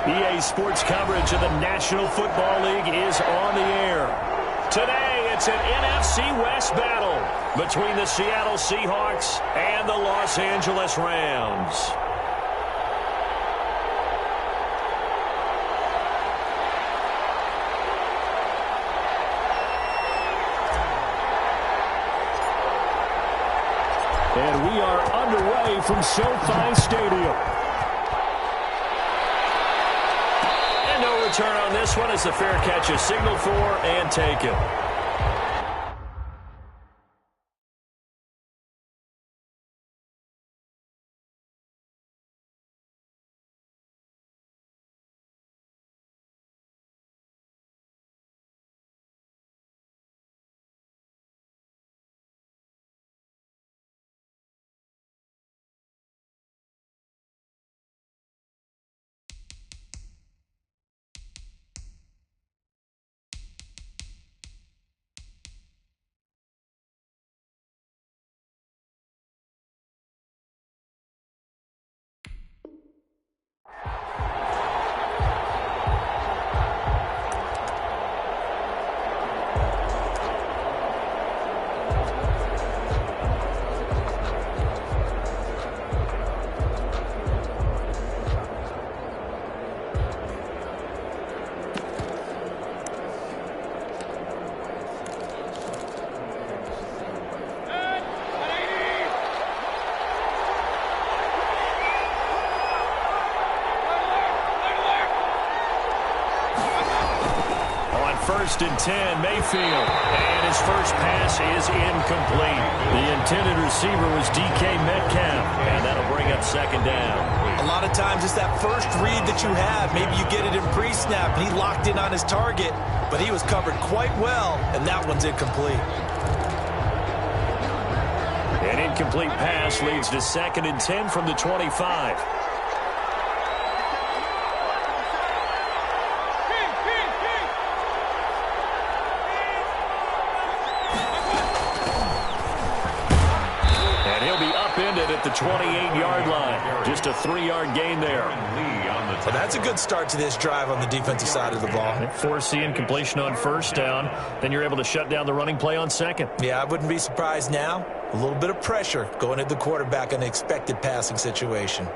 EA Sports coverage of the National Football League is on the air. Today, it's an NFC West battle between the Seattle Seahawks and the Los Angeles Rams. And we are underway from SoFi Stadium. And no return on this one as the fair catch is signaled for and taken. First and 10, Mayfield. And his first pass is incomplete. The intended receiver was DK Metcalf. And that'll bring up second down. A lot of times it's that first read that you have. Maybe you get it in pre-snap. He locked in on his target, but he was covered quite well, and that one's incomplete. An incomplete pass leads to second and 10 from the 25. At the 28-yard line. Just a 3-yard gain there. Well, that's a good start to this drive on the defensive side of the ball. Force the incompletion on first down. Then you're able to shut down the running play on second. Yeah, I wouldn't be surprised now. A little bit of pressure going at the quarterback in an expected passing situation.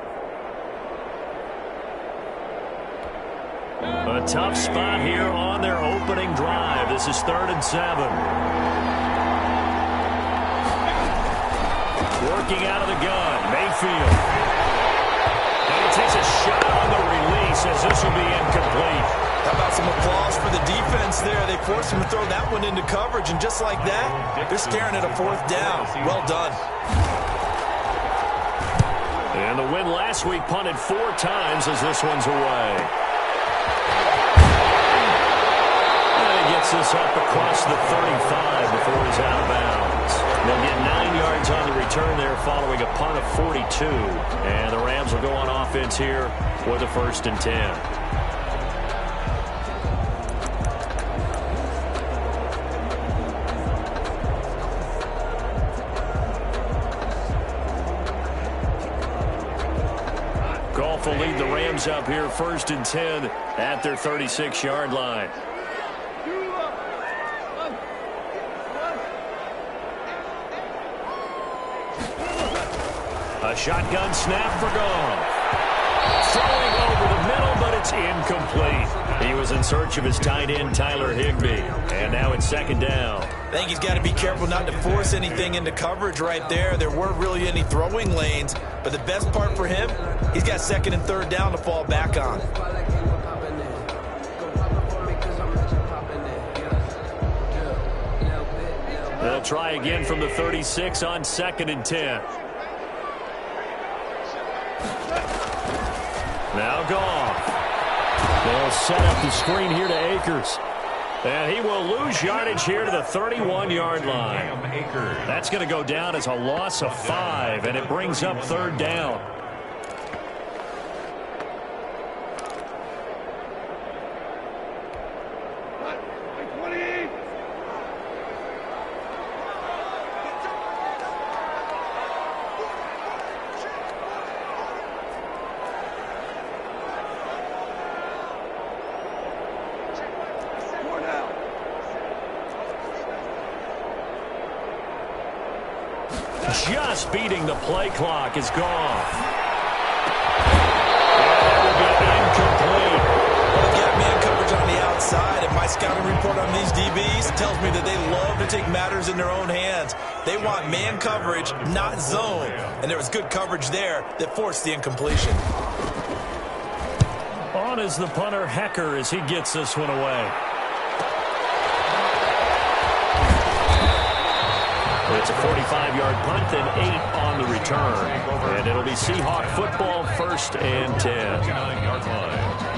A tough spot here on their opening drive. This is 3rd and 7. Working out of the gun, Mayfield. And he takes a shot on the release as this will be incomplete. How about some applause for the defense there? They forced him to throw that one into coverage, and just like that, they're staring at a 4th down. Well done. And the win last week punted 4 times as this one's away. And he gets this up across the 35 before he's out of bounds. They'll get 9 yards on the return there following a punt of 42. And the Rams will go on offense here with a 1st and 10. Goff will lead the Rams up here 1st and 10 at their 36-yard line. A shotgun snap for Goff. Throwing over the middle, but it's incomplete. He was in search of his tight end, Tyler Higbee. And now it's 2nd down. I think he's got to be careful not to force anything into coverage right there. There weren't really any throwing lanes. But the best part for him, he's got 2nd and 3rd down to fall back on. They'll try again from the 36 on 2nd and 10. Now Goff. They'll set up the screen here to Akers. And he will lose yardage here to the 31-yard line. That's going to go down as a loss of 5, and it brings up 3rd down. speeding. The play clock is gone. And that will be incomplete. Well, got man coverage on the outside, and my scouting report on these DBs tells me that they love to take matters in their own hands. They want man coverage, not zone. And there was good coverage there that forced the incompletion. On is the punter, Hecker, as he gets this one away. It's a 45-yard punt, then 8 on the return. And it'll be Seahawk football, 1st and 10. 9-yard line.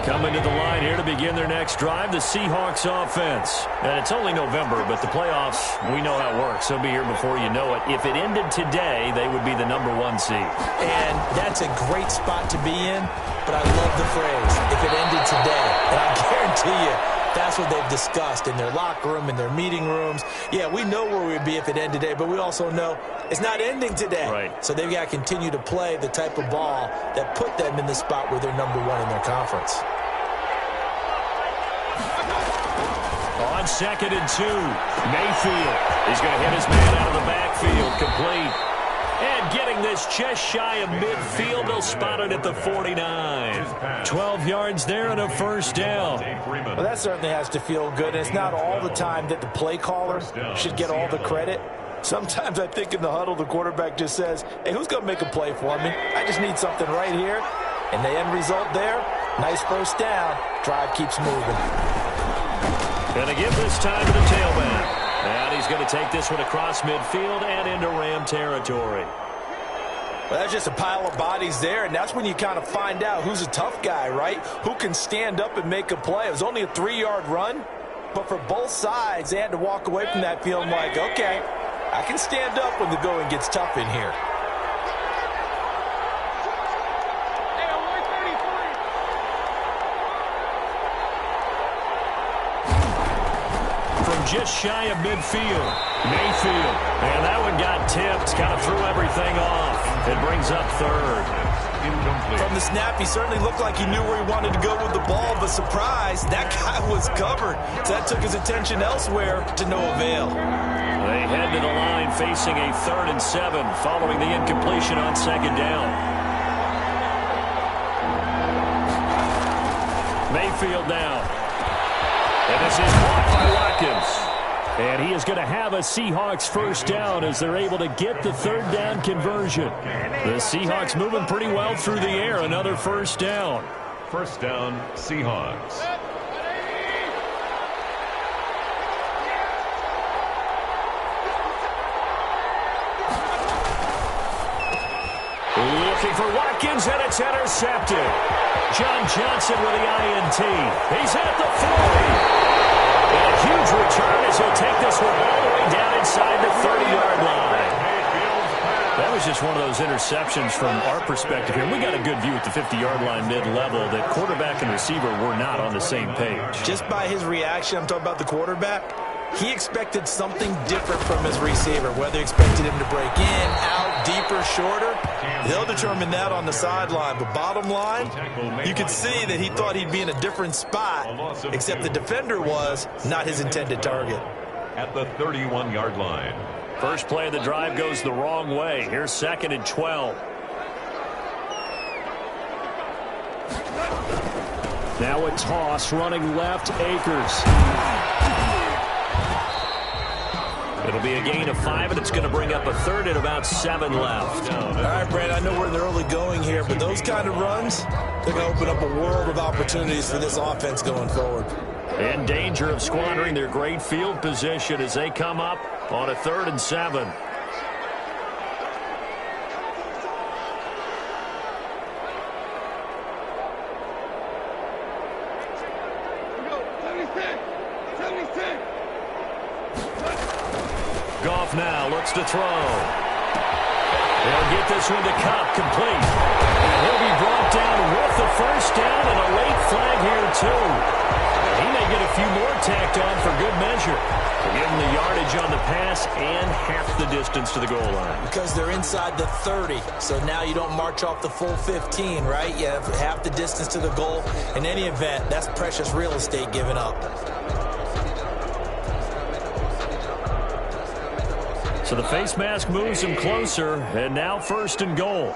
Coming to the line here to begin their next drive, the Seahawks offense. And it's only November, but the playoffs, we know how it works. They'll be here before you know it. If it ended today, they would be the #1 seed. And that's a great spot to be in, but I love the phrase, if it ended today. And I guarantee you, that's what they've discussed in their locker room, in their meeting rooms. Yeah, we know where we'd be if it ended today, but we also know it's not ending today. Right. So they've got to continue to play the type of ball that put them in the spot where they're #1 in their conference. On 2nd and 2, Mayfield. He's going to hit his man out of the backfield, complete. And getting this just shy of midfield, they'll spot it at the 49. 12 yards there and a 1st down. Well, that certainly has to feel good. And it's not all the time that the play caller should get all the credit. Sometimes I think in the huddle, the quarterback just says, hey, who's going to make a play for me? I just need something right here. And the end result there, nice 1st down. Drive keeps moving. Going to give this time to the tailback. And he's going to take this one across midfield and into Ram territory. Well, that's just a pile of bodies there, and that's when you kind of find out who's a tough guy, right? Who can stand up and make a play. It was only a 3-yard run, but for both sides, they had to walk away from that feeling like, okay, I can stand up when the going gets tough in here. Just shy of midfield, Mayfield. And that one got tipped, kind of threw everything off. It brings up 3rd. From the snap, he certainly looked like he knew where he wanted to go with the ball, but surprise, that guy was covered. So that took his attention elsewhere to no avail. They head to the line facing a 3rd and 7 following the incompletion on 2nd down. Mayfield now. And this is blocked by Watkins. And he is going to have a Seahawks 1st down as they're able to get the 3rd down conversion. The Seahawks moving pretty well through the air. Another 1st down. 1st down, Seahawks. Looking for Watkins, and it's intercepted. John Johnson with the INT. He's at the 40. And a huge return as he'll take this one all the way down inside the 30-yard line. That was just one of those interceptions from our perspective here. We got a good view at the 50-yard line mid-level that quarterback and receiver were not on the same page. Just by his reaction, I'm talking about the quarterback, he expected something different from his receiver, whether he expected him to break in, out, deeper, shorter. They'll determine that on the sideline. But bottom line, you could see that he thought he'd be in a different spot, except the defender was not his intended target. At the 31-yard line. First play of the drive goes the wrong way. Here's 2nd and 12. Now a toss running left, Akers. It'll be a gain of 5, and it's going to bring up a 3rd and about 7 left. All right, Brad, I know we're in the early going here, but those kind of runs, they're going to open up a world of opportunities for this offense going forward. In danger of squandering their great field position as they come up on a 3rd and 7. Goff now looks to throw. They'll get this one to Cup, complete. And he'll be brought down with the 1st down and a late flag here, too. He may get a few more tacked on for good measure. Give them the yardage on the pass and half the distance to the goal line. Because they're inside the 30, so now you don't march off the full 15, right? You have half the distance to the goal. In any event, that's precious real estate given up. So the face mask moves him closer, and now 1st and goal.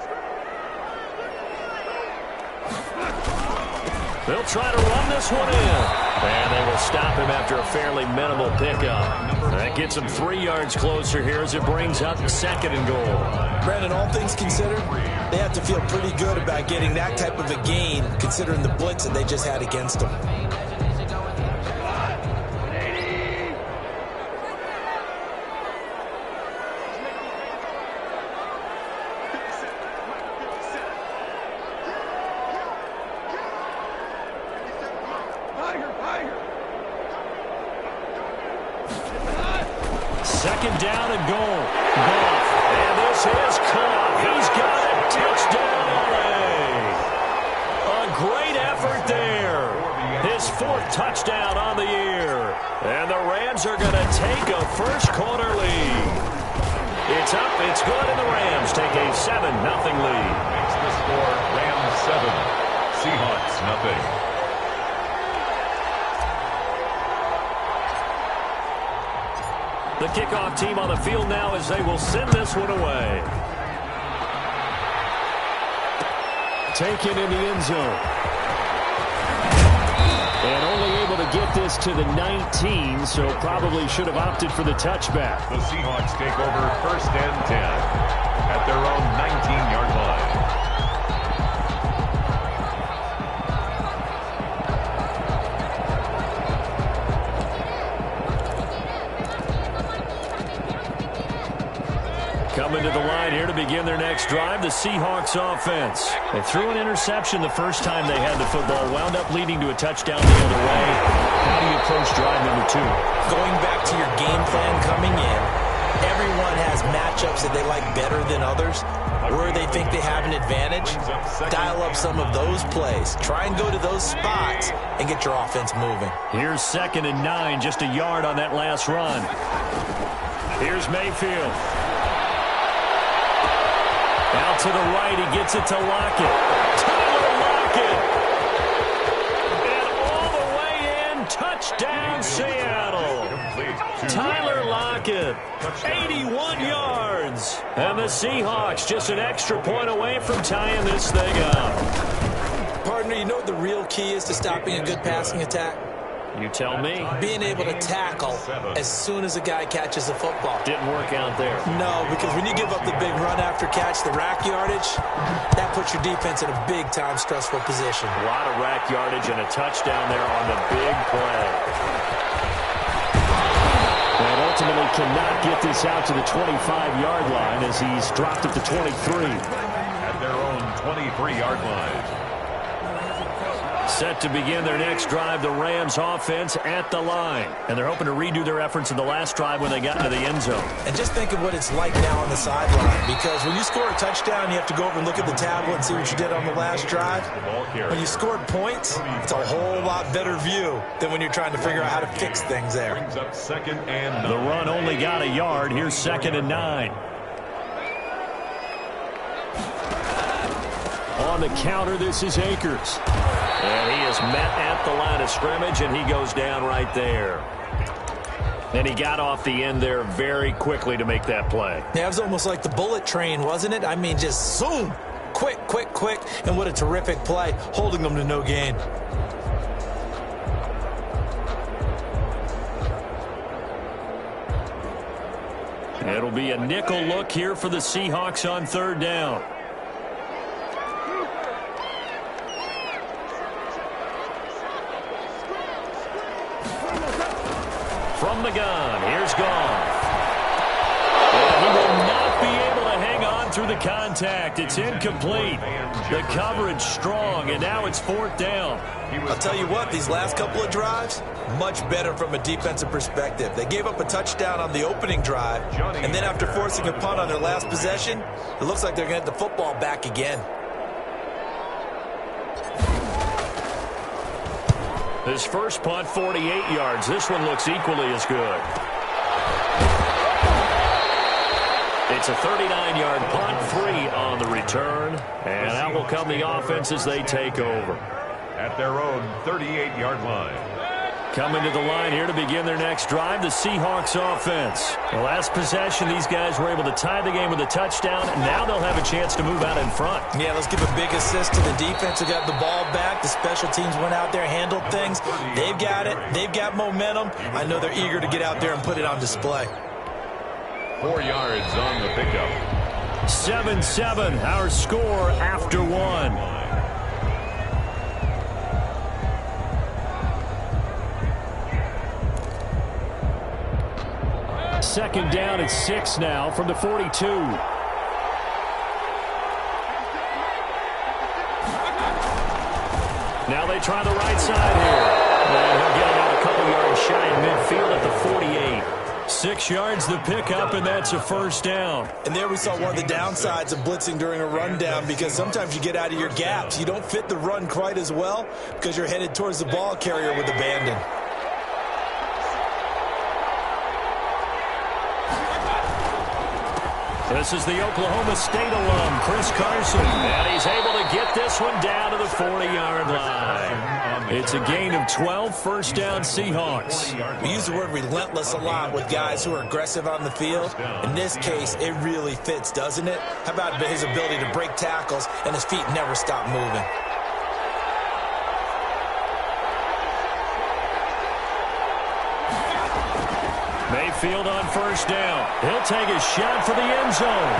They'll try to run this one in. And they will stop him after a fairly minimal pickup. That gets him 3 yards closer here as it brings up 2nd and goal. Brandon, all things considered, they have to feel pretty good about getting that type of a gain, considering the blitz that they just had against them. Second down and goal. Goff. And this is caught. He's got it. Touchdown, LA. A great effort there. His 4th touchdown on the year. And the Rams are going to take a first-quarter lead. It's up. It's good, and the Rams take a 7-0 lead. Makes the score Rams 7, Seahawks nothing. The kickoff team on the field now as they will send this one away. Taken in the end zone. And only able to get this to the 19, so probably should have opted for the touchback. The Seahawks take over 1st and 10 at their own 19-yard line. Coming to the line here to begin their next drive, the Seahawks offense. They threw an interception the first time they had the football, wound up leading to a touchdown the other way. How do you approach drive number 2? Going back to your game plan coming in, everyone has matchups that they like better than others, where they think they have an advantage. Dial up some of those plays. Try and go to those spots and get your offense moving. Here's 2nd and 9, just a yard on that last run. Here's Mayfield. Out to the right, he gets it to Lockett. Tyler Lockett. And all the way in, touchdown Seattle. Tyler Lockett, 81 yards. And the Seahawks just an extra point away from tying this thing up. Partner, you know what the real key is to stopping a good passing attack? You tell me. Being able to tackle as soon as a guy catches the football. Didn't work out there. No, because when you give up the big run after catch, the rack yardage, that puts your defense in a big-time stressful position. A lot of rack yardage and a touchdown there on the big play. And ultimately cannot get this out to the 25-yard line as he's dropped it to 23. At their own 23-yard line. Set to begin their next drive, the Rams offense at the line. And they're hoping to redo their efforts in the last drive when they got into the end zone. And just think of what it's like now on the sideline. Because when you score a touchdown, you have to go over and look at the tablet and see what you did on the last drive. When you scored points, it's a whole lot better view than when you're trying to figure out how to fix things there. Brings up 2nd and 9. The run only got a yard. Here's 2nd and 9. On the counter, this is Akers. And he is met at the line of scrimmage, and he goes down right there. And he got off the end there very quickly to make that play. Yeah, it was almost like the bullet train, wasn't it? I mean, just zoom. Quick, quick, quick. And what a terrific play, holding them to no gain. It'll be a nickel look here for the Seahawks on 3rd down. From the gun, here's Goff. And he will not be able to hang on through the contact. It's incomplete. The coverage strong, and now it's 4th down. I'll tell you what, these last couple of drives, much better from a defensive perspective. They gave up a touchdown on the opening drive, and then after forcing a punt on their last possession, it looks like they're going to get the football back again. His first punt, 48 yards. This one looks equally as good. It's a 39-yard punt, 3 on the return. And out will come the offense as they take over. At their own 38-yard line. Coming to the line here to begin their next drive, the Seahawks offense. The last possession, these guys were able to tie the game with a touchdown, and now they'll have a chance to move out in front. Yeah, let's give a big assist to the defense who got the ball back. The special teams went out there, handled things. They've got it. They've got momentum. I know they're eager to get out there and put it on display. 4 yards on the pickup. 7-7, our score after 1. Second down at 6 now from the 42. Now they try the right side here. And he'll get it out a couple yards shy in midfield at the 48. 6 yards the pickup, and that's a first down. And there we saw one of the downsides of blitzing during a rundown, because sometimes you get out of your gaps. You don't fit the run quite as well because you're headed towards the ball carrier with abandon. This is the Oklahoma State alum, Chris Carson, and he's able to get this one down to the 40-yard line. It's a gain of 12, first down Seahawks. We use the word relentless a lot with guys who are aggressive on the field. In this case, it really fits, doesn't it? How about his ability to break tackles and his feet never stop moving? Mayfield on first down. He'll take a shot for the end zone.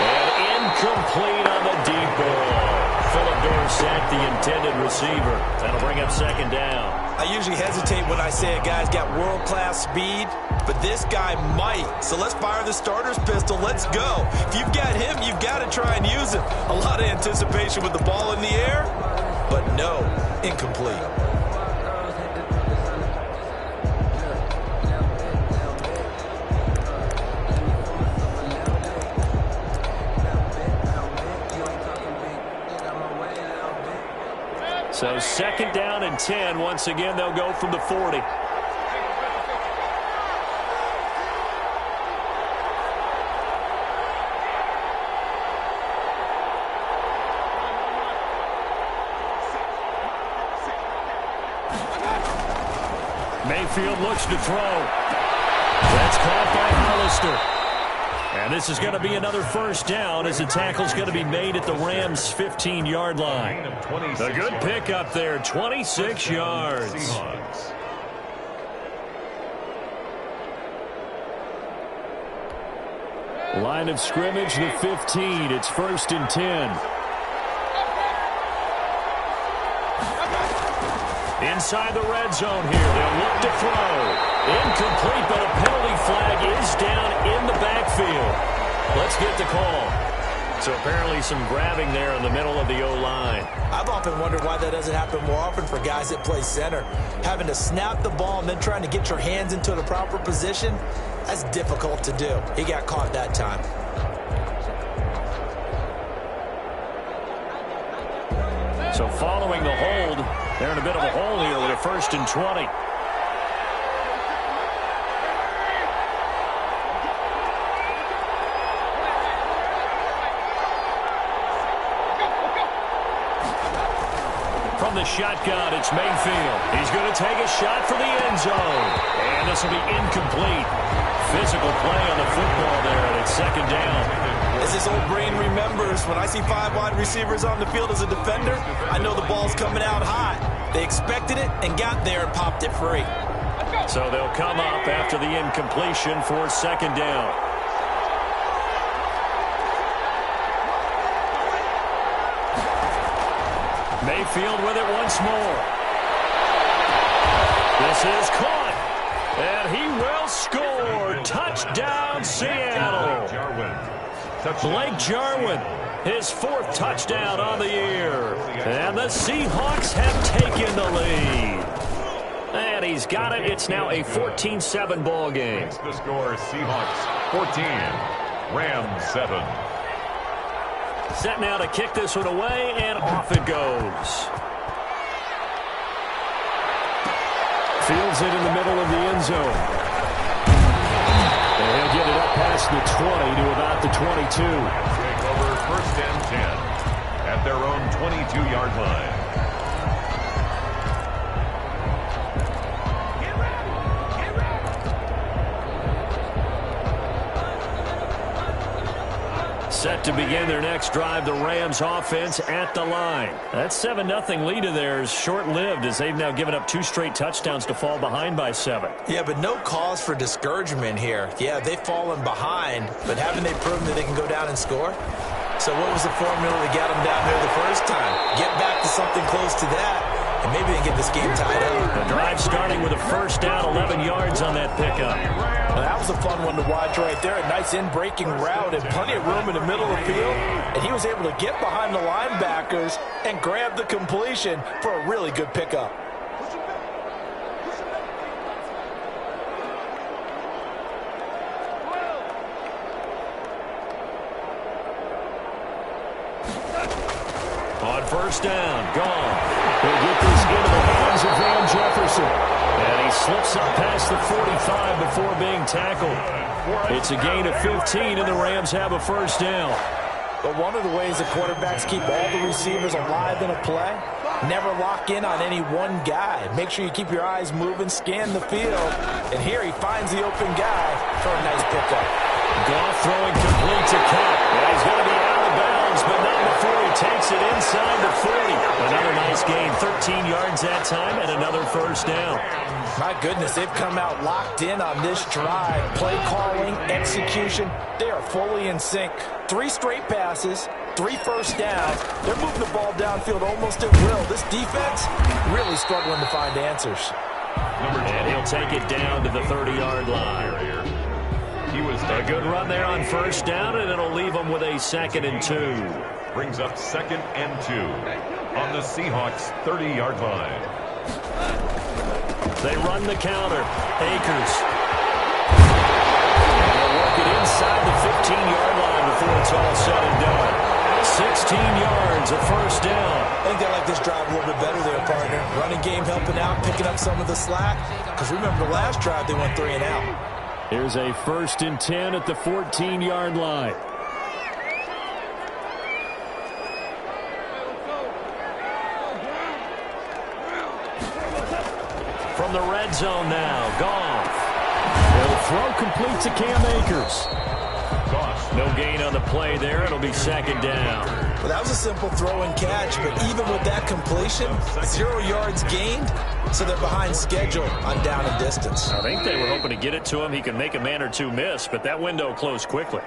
And incomplete on the deep ball. Phillip Dorsett, the intended receiver. That'll bring up second down. I usually hesitate when I say a guy's got world-class speed, but this guy might. So let's fire the starter's pistol. Let's go. If you've got him, you've got to try and use him. A lot of anticipation with the ball in the air, but no, incomplete. So second down and 10. Once again, they'll go from the 40. Mayfield looks to throw. That's caught by Hollister. And this is going to be another first down as the tackle's going to be made at the Rams' 15-yard line. A good pickup there, 26 yards. Line of scrimmage, the 15. It's first and 10. Inside the red zone here. They'll look to throw. Incomplete, but a penalty flag is down in the backfield. Let's get the call. So apparently some grabbing there in the middle of the O-line. I've often wondered why that doesn't happen more often for guys that play center. Having to snap the ball and then trying to get your hands into the proper position, that's difficult to do. He got caught that time. So following the hold, they're in a bit of a hole here with a first and 20. From the shotgun, it's Mayfield. He's going to take a shot for the end zone. And this will be incomplete. Physical play on the football there, and it's second down. As his old brain remembers, when I see 5 wide receivers on the field as a defender, I know the ball's coming out hot. They expected it and got there and popped it free. So they'll come up after the incompletion for second down. Mayfield with it once more. This is caught. And he will score. Touchdown, Seattle. Blake Jarwin, his 4th touchdown on the year. And the Seahawks have taken the lead. And he's got it. It's now a 14-7 ball game. The score, Seahawks 14, Rams 7. Set now to kick this one away, and off it goes. Fields it in the middle of the end zone. And he'll get it up past the 20 to about the 22. Take over 1st and 10 at their own 22-yard line. Set to begin their next drive, the Rams offense at the line. That 7-0 lead of theirs short-lived as they've now given up 2 straight touchdowns to fall behind by 7. Yeah, but no cause for discouragement here. Yeah, they've fallen behind, but haven't they proven that they can go down and score? So what was the formula to get them down there the first time? Get back to something close to that, and maybe they get this game tied up. The drive starting with a first down, 11 yards on that pickup. Well, that was a fun one to watch right there. A nice in-breaking route and plenty of room in the middle of the field. And he was able to get behind the linebackers and grab the completion for a really good pickup. On first down, gone. They get this into the hands of Van Jefferson. And he slips up past the 45 before being tackled. It's a gain of 15, and the Rams have a first down. But one of the ways the quarterbacks keep all the receivers alive in a play, never lock in on any one guy. Make sure you keep your eyes moving, scan the field. And here he finds the open guy for a nice pickup. Goff throwing complete to Cup. And he's going to be out of bounds, but not before he takes it inside the 40. Another nice gain, 13 yards that time, and another first down. My goodness, they've come out locked in on this drive. Play calling, execution, they are fully in sync. 3 straight passes, 3 first downs. They're moving the ball downfield almost at will. This defense really struggling to find answers. And he'll take it down to the 30-yard line. A good run there on first down, and it'll leave them with a 2nd and 2. Brings up 2nd and 2 on the Seahawks' 30-yard line. They run the counter. Akers. And they'll work it inside the 15-yard line before it's all said and done. 16 yards, a first down. I think they like this drive a little bit better there, partner. Running game helping out, picking up some of the slack. Because remember the last drive, they went 3 and out. Here's a 1st and 10 at the 14-yard line. From the red zone now, Goff. They'll throw complete to Cam Akers. No gain on the play there. It'll be 2nd down. Well, that was a simple throw and catch, but even with that completion, 0 yards gained, so they're behind schedule on down and distance. I think they were hoping to get it to him. He can make a man or two miss, but that window closed quickly.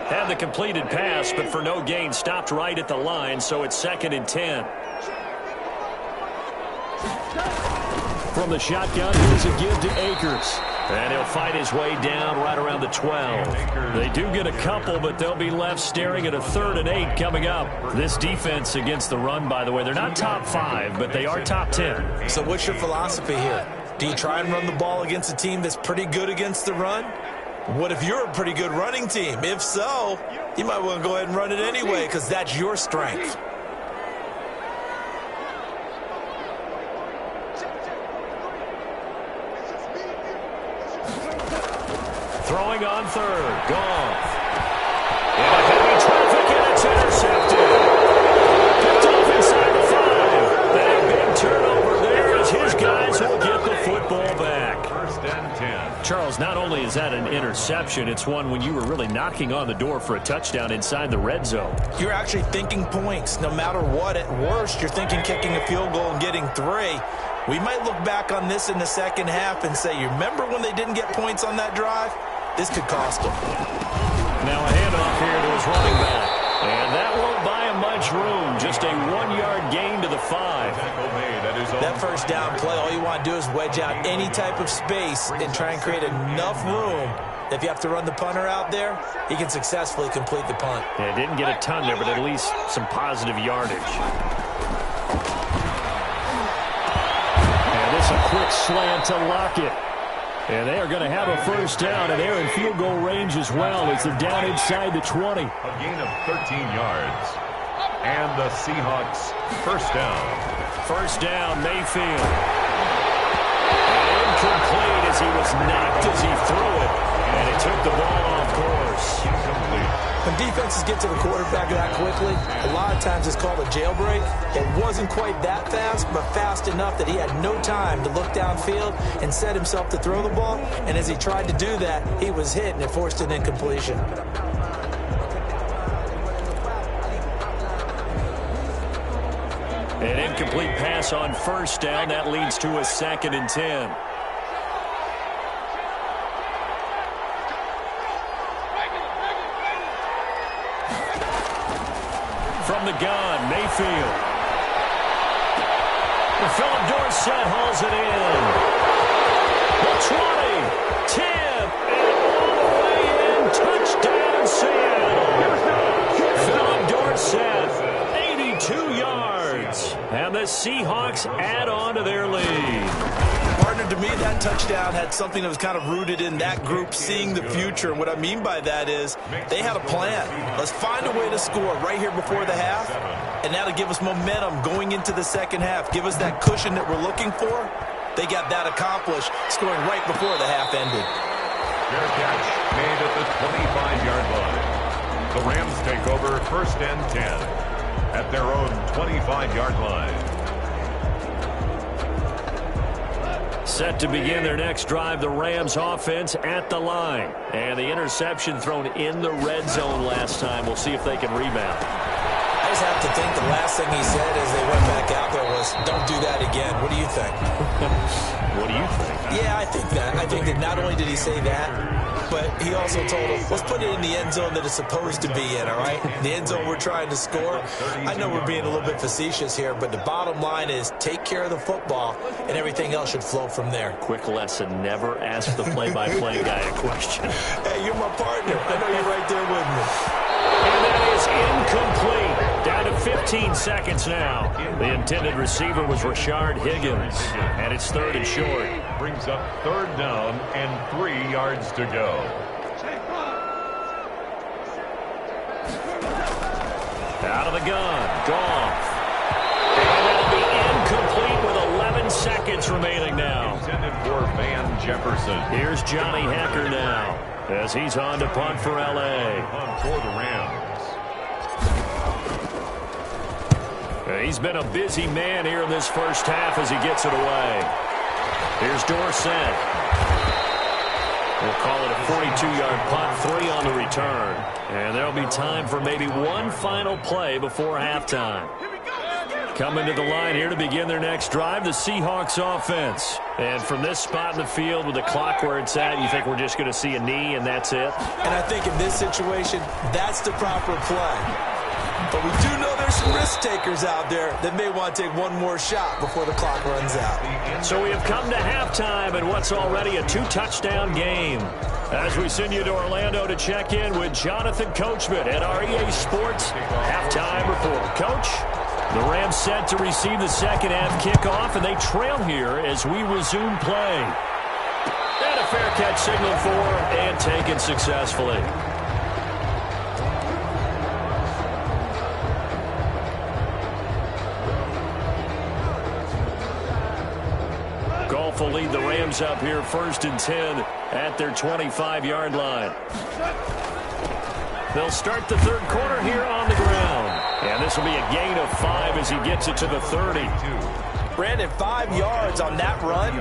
Had the completed pass, but for no gain, stopped right at the line, so it's 2nd and 10. From the shotgun, here's a give to Akers. And he'll fight his way down right around the 12. They do get a couple, but they'll be left staring at a 3rd and 8 coming up. This defense against the run, by the way, they're not top 5, but they are top 10. So what's your philosophy here? Do you try and run the ball against a team that's pretty good against the run? What if you're a pretty good running team? If so, you might want to go ahead and run it anyway because that's your strength. Throwing on 3rd, Goff. In a heavy traffic, and it's intercepted. Picked off inside the 5. And a big turnover there as his guys will get the football back. 1st and 10. Charles, not only is that an interception, it's one when you were really knocking on the door for a touchdown inside the red zone. You're actually thinking points. No matter what, at worst, you're thinking kicking a field goal and getting 3. We might look back on this in the second half and say, you remember when they didn't get points on that drive? This could cost them. Now a handoff here to his running back. And that won't buy him much room. Just a 1-yard gain to the 5. That first down play, all you want to do is wedge out any type of space and try and create enough room. If you have to run the punter out there, he can successfully complete the punt. Yeah, didn't get a ton there, but at least some positive yardage. And this a quick slant to Lockett. And they are going to have a first down, and they're in field goal range as well as they're down inside the 20. A gain of 13 yards. And the Seahawks first down. First down, Mayfield. Incomplete as he was knocked as he threw it. And he took the ball off course. Incomplete. When defenses get to the quarterback that quickly, a lot of times it's called a jailbreak. It wasn't quite that fast, but fast enough that he had no time to look downfield and set himself to throw the ball. And as he tried to do that, he was hit and it forced an incompletion. An incomplete pass on first down. That leads to a 2nd and 10. From the gun, Mayfield. Philip Dorsett hauls it in. The 20, 10, and all the way in. Touchdown, Seattle. Philip Dorsett, 82 yards. And the Seahawks add on to their lead. Partner, to me, that touchdown had something that was kind of rooted in that group seeing the future. And what I mean by that is they had a plan. Let's find a way to score right here before the half, and that'll give us momentum going into the second half. Give us that cushion that we're looking for. They got that accomplished, scoring right before the half ended. Fair catch made at the 25-yard line. The Rams take over 1st and 10 at their own 25-yard line. Set to begin their next drive, the Rams offense at the line. And the interception thrown in the red zone last time. We'll see if they can rebound. I just have to think the last thing he said as they went back out there was, don't do that again. What do you think? What do you think? Yeah, I think that. I think that not only did he say that, but he also told him, let's put it in the end zone that it's supposed to be in, all right? The end zone we're trying to score. I know we're being a little bit facetious here, but the bottom line is take care of the football, and everything else should flow from there. Quick lesson, never ask the play-by-play guy a question. Hey, you're my partner. I know you're right there with me. And that is incomplete. Down to 15 seconds now. The intended receiver was Rashard Higgins, and it's 3rd and short. Brings up 3rd down and 3 yards to go. Out of the gun, Goff. And that'll be incomplete with 11 seconds remaining now. Intended for Van Jefferson. Here's Johnny Hecker now, as he's on to punt for L.A. Punt for the Rams. He's been a busy man here in this first half as he gets it away. Here's Dorsett. We'll call it a 42-yard punt, 3 on the return. And there'll be time for maybe one final play before halftime. Coming to the line here to begin their next drive, the Seahawks offense. And from this spot in the field with the clock where it's at, you think we're just going to see a knee and that's it? And I think in this situation, that's the proper play. But we do know there's some risk takers out there that may want to take one more shot before the clock runs out. So we have come to halftime in what's already a 2-touchdown game. As we send you to Orlando to check in with Jonathan Coachman at our EA Sports halftime report. Coach, the Rams set to receive the second half kickoff, and they trail here as we resume play. And a fair catch signaled for and taken successfully. Goff will lead the Rams up here 1st and 10 at their 25-yard line. They'll start the third quarter here on the ground. And this will be a gain of 5 as he gets it to the 30. Brandon, 5 yards on that run.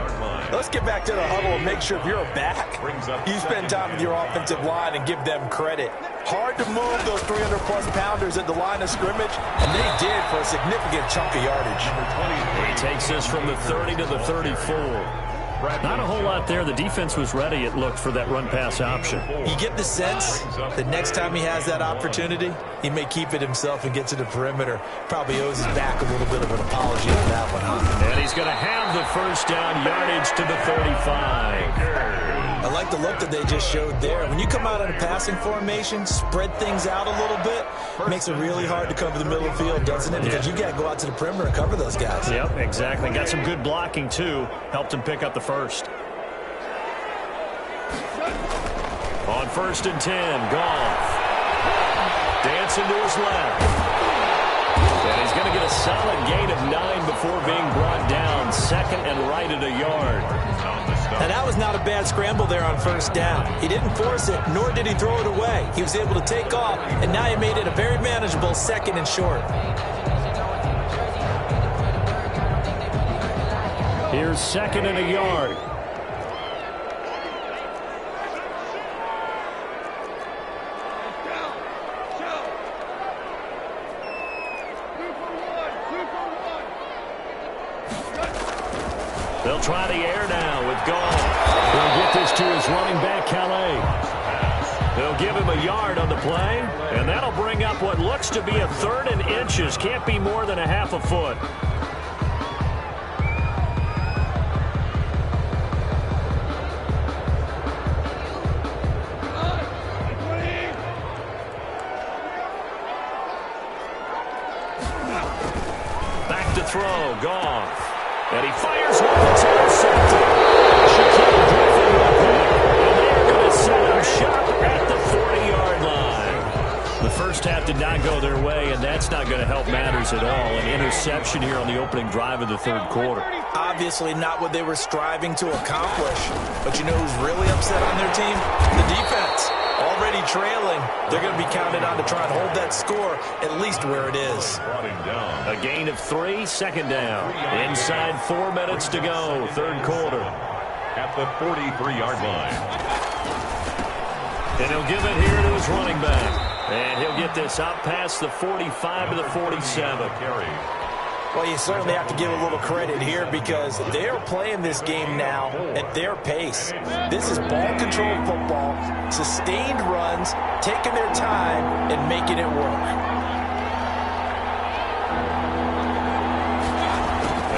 Let's get back to the huddle and make sure if you're a back, you spend time with your offensive line and give them credit. Hard to move those 300-plus pounders at the line of scrimmage, and they did for a significant chunk of yardage. He takes this from the 30 to the 34. Not a whole lot there. The defense was ready, it looked, for that run-pass option. You get the sense that next time he has that opportunity, he may keep it himself and get to the perimeter. Probably owes his back a little bit of an apology on that one, huh? And he's going to have the first down, yardage to the 35. I like the look that they just showed there. When you come out in a passing formation, spread things out a little bit, makes it really hard to cover the middle of the field, doesn't it? Because you got to go out to the perimeter and cover those guys. Yep, exactly. Got some good blocking, too. Helped him pick up the first. On 1st and 10, Goff. Dancing to his left. And he's going to get a solid gain of 9 before being brought down. Second and right at a yard. And that was not a bad scramble there on first down. He didn't force it, nor did he throw it away. He was able to take off, and now he made it a very manageable second and short. Here's second and a yard. They'll try the air now with Gall. He'll get this to his running back, Calais. They'll give him a yard on the play, and that'll bring up what looks to be a third and inches. Can't be more than a half a foot. Back to throw, Goff. And he fires one that's intercepted. Shaquille Griffin with it. And they're going to set him sharp at the 40-yard line. The first half did not go their way, and that's not going to help matters at all. An interception here on the opening drive of the third quarter. Obviously not what they were striving to accomplish. But you know who's really upset on their team? The defense. Already trailing, they're going to be counted on to try and hold that score at least where it is. A gain of 3, second down. Inside 4 minutes to go, third quarter. At the 43-yard line. And he'll give it here to his running back. And he'll get this up past the 45 to the 47. Well, you certainly have to give a little credit here because they're playing this game now at their pace. This is ball control football, sustained runs, taking their time and making it work.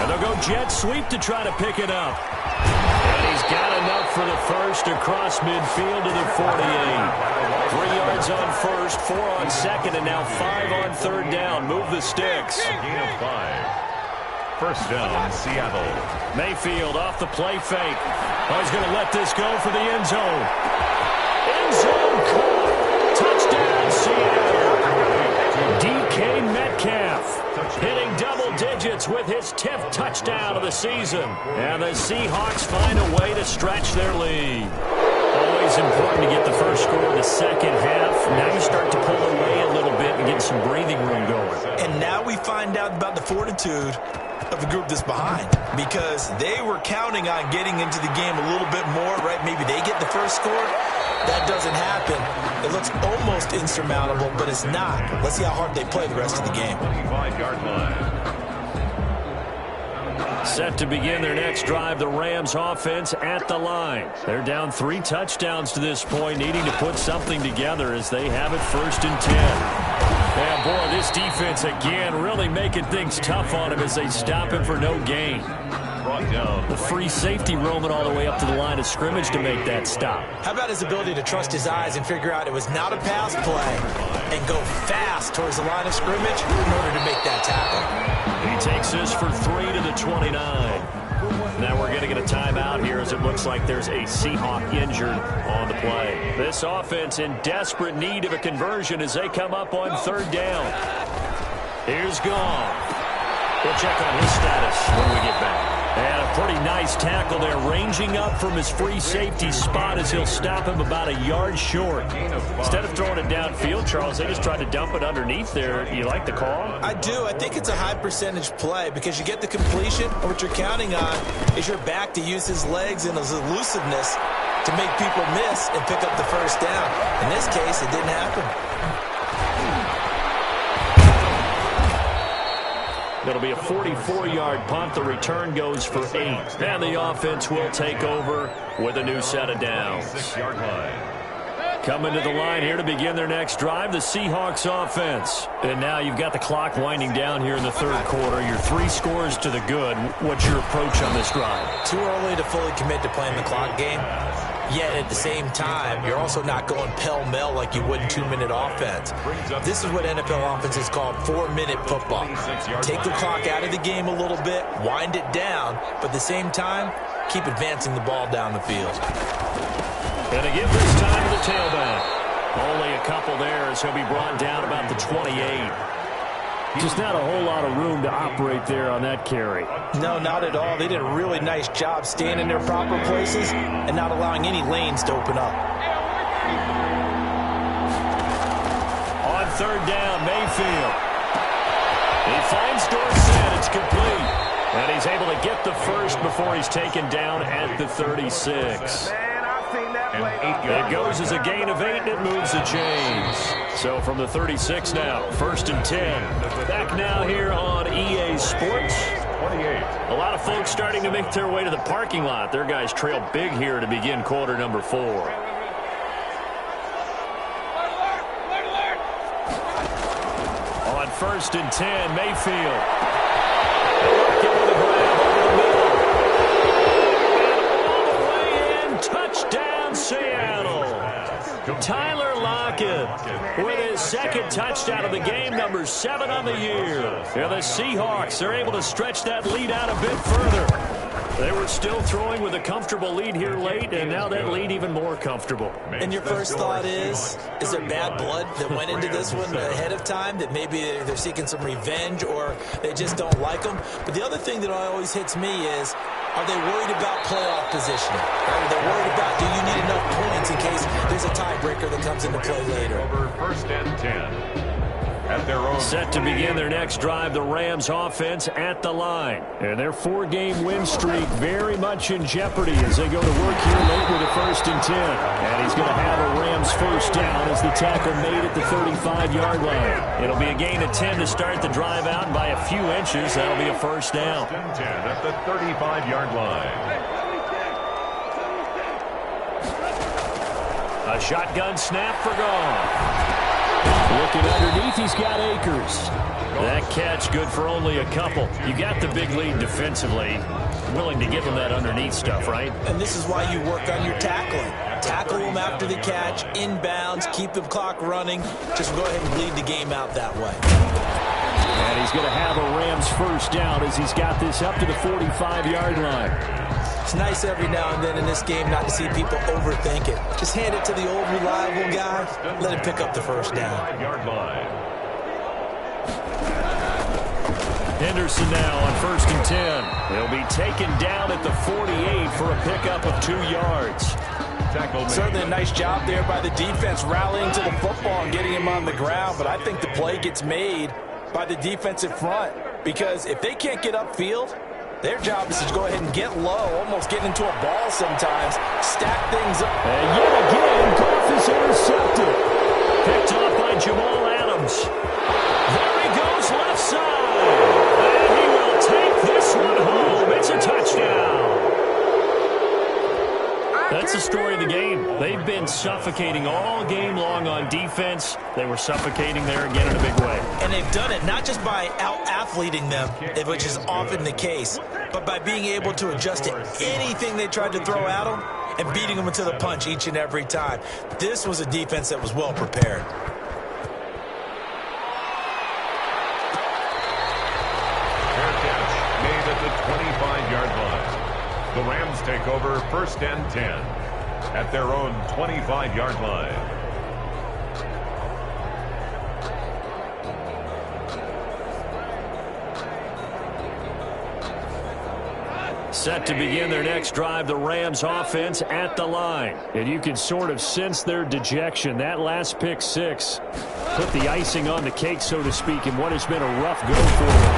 And they'll go jet sweep to try to pick it up. And he's got enough for the first across midfield to the 48. 3 yards on first, 4 on second, and now 5 on third down. Move the sticks. A gain of 5. First down, Seattle. Mayfield off the play fake. Oh, he's going to let this go for the end zone. End zone caught. Touchdown, Seattle. DK Metcalf hitting double digits with his 10th touchdown of the season. And the Seahawks find a way to stretch their lead. Always important to get the first score in the second half. Now you start to pull away a little bit and get some breathing room going. And now we find out about the fortitude of the group that's behind because they were counting on getting into the game a little bit more, right? Maybe they get the first score. That doesn't happen. It looks almost insurmountable, but it's not. Let's see how hard they play the rest of the game. 25-yard line. Set to begin their next drive, the Rams offense at the line. They're down 3 touchdowns to this point, needing to put something together as they have it first and 10. And boy, this defense again really making things tough on him as they stop him for no gain. Brought down. The free safety roaming all the way up to the line of scrimmage to make that stop. How about his ability to trust his eyes and figure out it was not a pass play and go fast towards the line of scrimmage in order to make that tackle? He takes this for 3 to the 29. Now we're going to get a timeout here as it looks like there's a Seahawk injured on the play. This offense in desperate need of a conversion as they come up on third down. Here's Goff. We'll check on his status when we get back. And a pretty nice tackle there, ranging up from his free safety spot as he'll stop him about a yard short. Instead of throwing it downfield, Charles, they just tried to dump it underneath there. You like the call? I do. I think it's a high percentage play because you get the completion, and what you're counting on is your back to use his legs and his elusiveness to make people miss and pick up the first down. In this case, it didn't happen. It'll be a 44-yard punt. The return goes for 8. And the offense will take over with a new set of downs. 6-yard line. Coming to the line here to begin their next drive, the Seahawks offense. And now you've got the clock winding down here in the third quarter. Your 3 scores to the good. What's your approach on this drive? Too early to fully commit to playing the clock game. Yet at the same time, you're also not going pell-mell like you would in 2-minute offense. This is what NFL offenses call 4-minute football. Take the clock out of the game a little bit, wind it down, but at the same time, keep advancing the ball down the field. And to give this time to the tailback. Only a couple there as he'll be brought down about the 28. Just not a whole lot of room to operate there on that carry. No, not at all. They did a really nice job staying in their proper places and not allowing any lanes to open up. On third down, Mayfield. He finds Dorsett. It's complete. And he's able to get the first before he's taken down at the 36. It goes as a gain of 8, and it moves the chains. So from the 36 now, 1st and 10. Back now here on EA Sports. 28. A lot of folks starting to make their way to the parking lot. Their guys trail big here to begin quarter number 4. On 1st and 10, Mayfield. Get with a grab over the middle. And all the way in, touchdown Seattle. Tyler Lockett with his second touchdown of the game, number 7 on the year. And the Seahawks are able to stretch that lead out a bit further. They were still throwing with a comfortable lead here late, and now that lead even more comfortable. And your first thought is there bad blood that went into this one ahead of time, that maybe they're seeking some revenge or they just don't like them? But the other thing that always hits me is, are they worried about playoff positioning? Are they worried about, do you need enough points in case there's a tiebreaker that comes into play later? Over 1st and 10. At their own. Set to begin their next drive, the Rams offense at the line. And their 4-game win streak very much in jeopardy as they go to work here late with a 1st and 10. And he's going to have a Rams first down as the tackle made at the 35-yard line. It'll be a gain of 10 to start the drive out, and by a few inches, that'll be a first down. 10 at the 35-yard line. A shotgun snap for Goff. Looking underneath, he's got Akers. That catch good for only a couple. You got the big lead defensively. Willing to give him that underneath stuff, right? And this is why you work on your tackling. Tackle them after the catch, inbounds, keep the clock running. Just go ahead and bleed the game out that way. And he's going to have a Rams first down as he's got this up to the 45-yard line. It's nice every now and then in this game not to see people overthink it. Just hand it to the old reliable guy. Let him pick up the first down. Henderson now on 1st and 10. He'll be taken down at the 48 for a pickup of 2 yards. Certainly a nice job there by the defense rallying to the football and getting him on the ground. But I think the play gets made by the defensive front, because if they can't get upfield, their job is to go ahead and get low, almost get into a ball sometimes, stack things up. And yet again, Goff is intercepted. Picked off by Jamal Adams. There he goes left side. And he will take this one home. It's a touchdown. That's the story of the game. They've been suffocating all game long on defense. They were suffocating there again in a big way. And they've done it not just by out-athleting them, which is often the case, but by being able to adjust to anything they tried to throw at them and beating them into the punch each and every time. This was a defense that was well prepared. Fair catch made at the 25-yard line. The Rams take over 1st and 10 at their own 25-yard line. Set to begin their next drive, the Rams offense at the line. And you can sort of sense their dejection. That last pick 6 put the icing on the cake, so to speak, in what has been a rough go for them.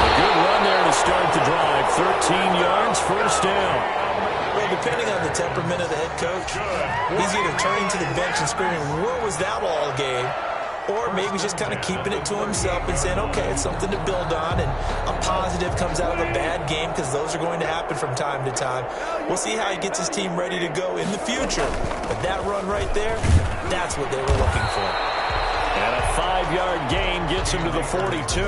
A good run there to start the drive. 13 yards, first down. Well, depending on the temperament of the head coach, he's either turning to the bench and screaming, "Where was that all game?" Or maybe just kind of keeping it to himself and saying, okay, it's something to build on, and a positive comes out of a bad game, because those are going to happen from time to time. We'll see how he gets his team ready to go in the future. But that run right there, that's what they were looking for. And a 5-yard gain gets him to the 42.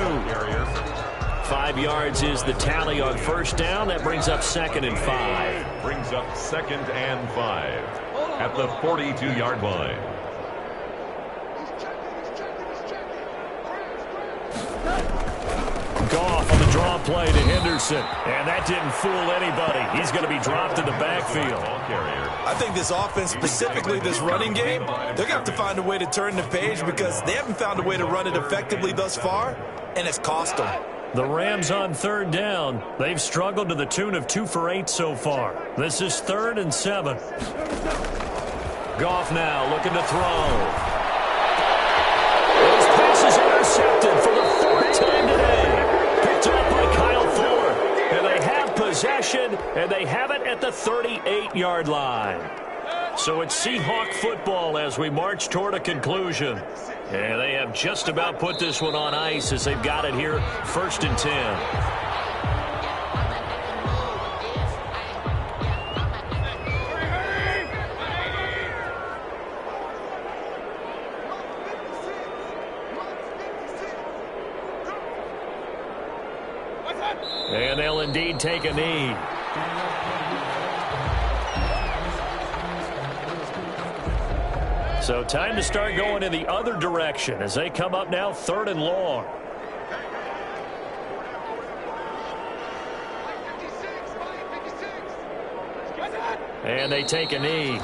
5 yards is the tally on first down. That brings up 2nd and 5. Brings up 2nd and 5 at the 42-yard line. Goff on the draw play to Henderson. And that didn't fool anybody. He's going to be dropped in the backfield. I think this offense, specifically this running game, they're going to have to find a way to turn the page, because they haven't found a way to run it effectively thus far. and it's cost them. The Rams on third down. They've struggled to the tune of 2 for 8 so far. This is 3rd and 7. Goff now looking to throw. His pass is intercepted for the 4th time today. Picked up by Kyle Fuller. And they have possession, and they have it at the 38-yard line. So it's Seahawk football as we march toward a conclusion. And they have just about put this one on ice as they've got it here, 1st and 10. And they'll indeed take a knee. So time to start going in the other direction as they come up now 3rd and long. And they take a knee.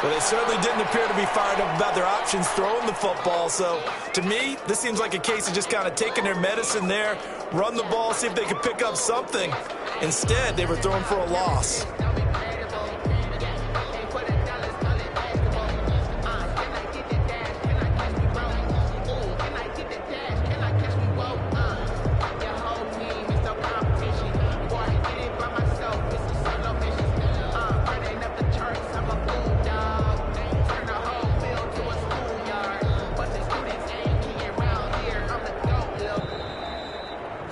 Well, they certainly didn't appear to be fired up about their options throwing the football. So, to me, this seems like a case of just kind of taking their medicine there, run the ball, see if they could pick up something. Instead, they were throwing for a loss.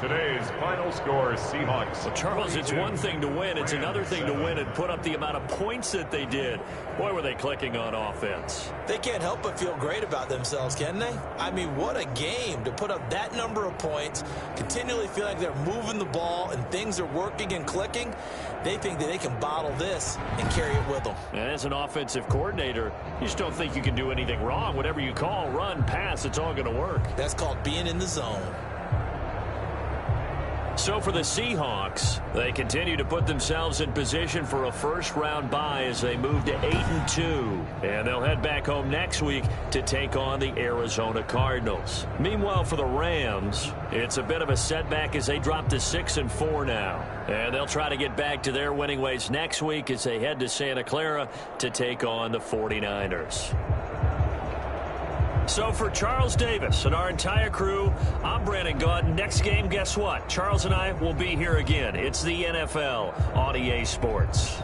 Today's final score, Seahawks. Well, Charles, it's one thing to win. It's another thing to win and put up the amount of points that they did. Boy, were they clicking on offense. They can't help but feel great about themselves, can they? I mean, what a game to put up that number of points, continually feel like they're moving the ball and things are working and clicking. They think that they can bottle this and carry it with them. And as an offensive coordinator, you just don't think you can do anything wrong. Whatever you call, run, pass, it's all going to work. That's called being in the zone. So for the Seahawks, they continue to put themselves in position for a first-round bye as they move to 8-2. And they'll head back home next week to take on the Arizona Cardinals. Meanwhile, for the Rams, it's a bit of a setback as they drop to 6-4 now. And they'll try to get back to their winning ways next week as they head to Santa Clara to take on the 49ers. So for Charles Davis and our entire crew, I'm Brandon Gaudin. Next game, guess what? Charles and I will be here again. It's the NFL on EA Sports.